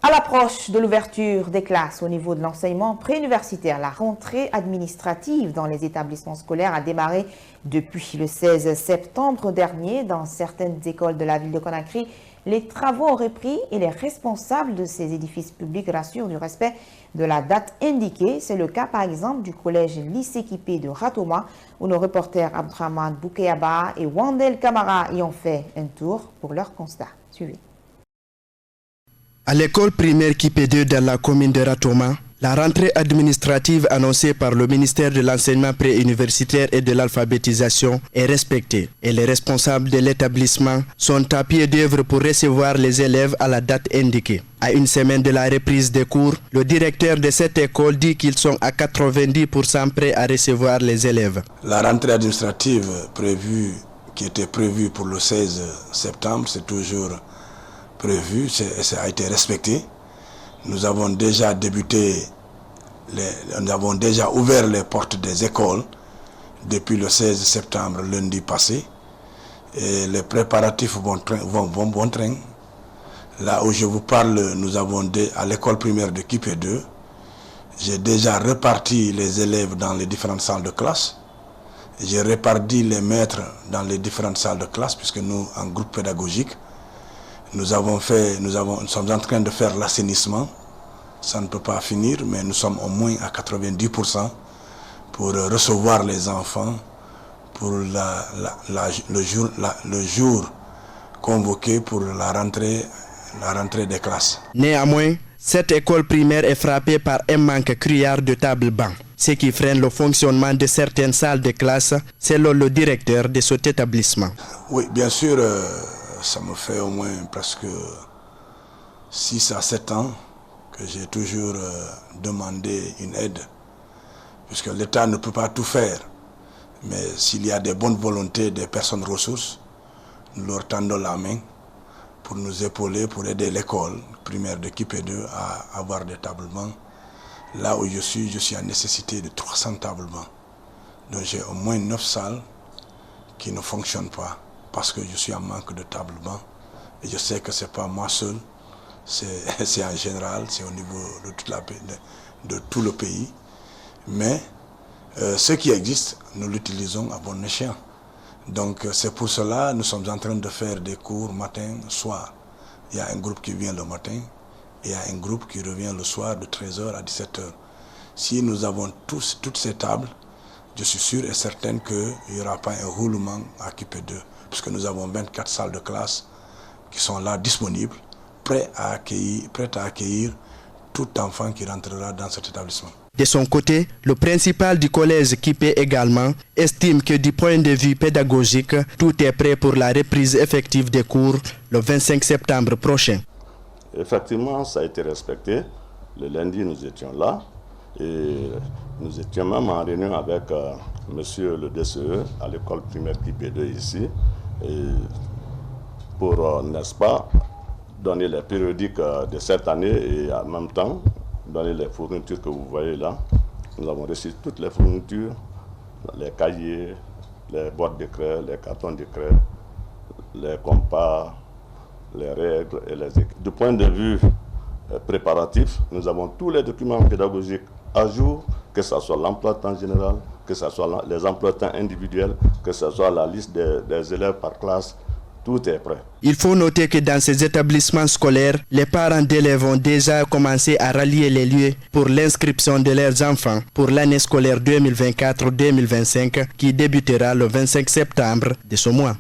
À l'approche de l'ouverture des classes au niveau de l'enseignement préuniversitaire, la rentrée administrative dans les établissements scolaires a démarré depuis le 16 septembre dernier. Dans certaines écoles de la ville de Conakry, les travaux ont repris et les responsables de ces édifices publics rassurent du respect de la date indiquée. C'est le cas par exemple du collège lycée Kipé de Ratoma où nos reporters Abdraman Boukeyaba et Wandel Kamara y ont fait un tour pour leur constat. Suivez. À l'école primaire Kipé 2 dans la commune de Ratoma, la rentrée administrative annoncée par le ministère de l'enseignement préuniversitaire et de l'alphabétisation est respectée et les responsables de l'établissement sont à pied d'œuvre pour recevoir les élèves à la date indiquée. À une semaine de la reprise des cours, le directeur de cette école dit qu'ils sont à 90% prêts à recevoir les élèves. La rentrée administrative qui était prévue pour le 16 septembre, c'est toujours prévu, ça a été respecté. Nous avons déjà ouvert les portes des écoles depuis le 16 septembre, lundi passé. Et les préparatifs vont bon train. Là où je vous parle, nous avons à l'école primaire de Kipé 2, j'ai déjà réparti les élèves dans les différentes salles de classe. J'ai réparti les maîtres dans les différentes salles de classe, puisque nous, en groupe pédagogique, nous sommes en train de faire l'assainissement. Ça ne peut pas finir, mais nous sommes au moins à 90% pour recevoir les enfants pour le jour convoqué pour la rentrée des classes. Néanmoins, cette école primaire est frappée par un manque criard de tables-bancs, ce qui freine le fonctionnement de certaines salles de classe, selon le directeur de cet établissement. Oui, bien sûr. Ça me fait au moins presque 6 à 7 ans que j'ai toujours demandé une aide, puisque l'État ne peut pas tout faire. Mais s'il y a des bonnes volontés des personnes ressources, nous leur tendons la main pour nous épauler, pour aider l'école primaire de Kipé 2 à avoir des tablements. Là où je suis en nécessité de 300 tablements. Donc j'ai au moins 9 salles qui ne fonctionnent pas, parce que je suis en manque de tablement. Et je sais que ce n'est pas moi seul, c'est en général, c'est au niveau de tout le pays. Mais ce qui existe, nous l'utilisons à bon escient. Donc c'est pour cela que nous sommes en train de faire des cours matin, soir. Il y a un groupe qui vient le matin et il y a un groupe qui revient le soir de 13h à 17h. Si nous avons toutes ces tables, je suis sûr et certain qu'il n'y aura pas un roulement à Kipé 2. Puisque nous avons 24 salles de classe qui sont là disponibles, prêtes à accueillir tout enfant qui rentrera dans cet établissement. De son côté, le principal du collège Kipé également estime que du point de vue pédagogique, tout est prêt pour la reprise effective des cours le 25 septembre prochain. Effectivement, ça a été respecté. Le lundi, nous étions là et nous étions même en réunion avec monsieur le DCE à l'école primaire Kipé 2 ici. Et pour, n'est-ce pas, donner les périodiques de cette année et en même temps donner les fournitures que vous voyez là. Nous avons reçu toutes les fournitures, les cahiers, les boîtes de craie, les cartons de craie, les compas, les règles et les équipes. Du point de vue préparatif, nous avons tous les documents pédagogiques à jour, que ce soit l'emploi de temps général, que ce soit les emplois de temps individuels, que ce soit la liste des élèves par classe, tout est prêt. Il faut noter que dans ces établissements scolaires, les parents d'élèves ont déjà commencé à rallier les lieux pour l'inscription de leurs enfants pour l'année scolaire 2024-2025 qui débutera le 25 septembre de ce mois.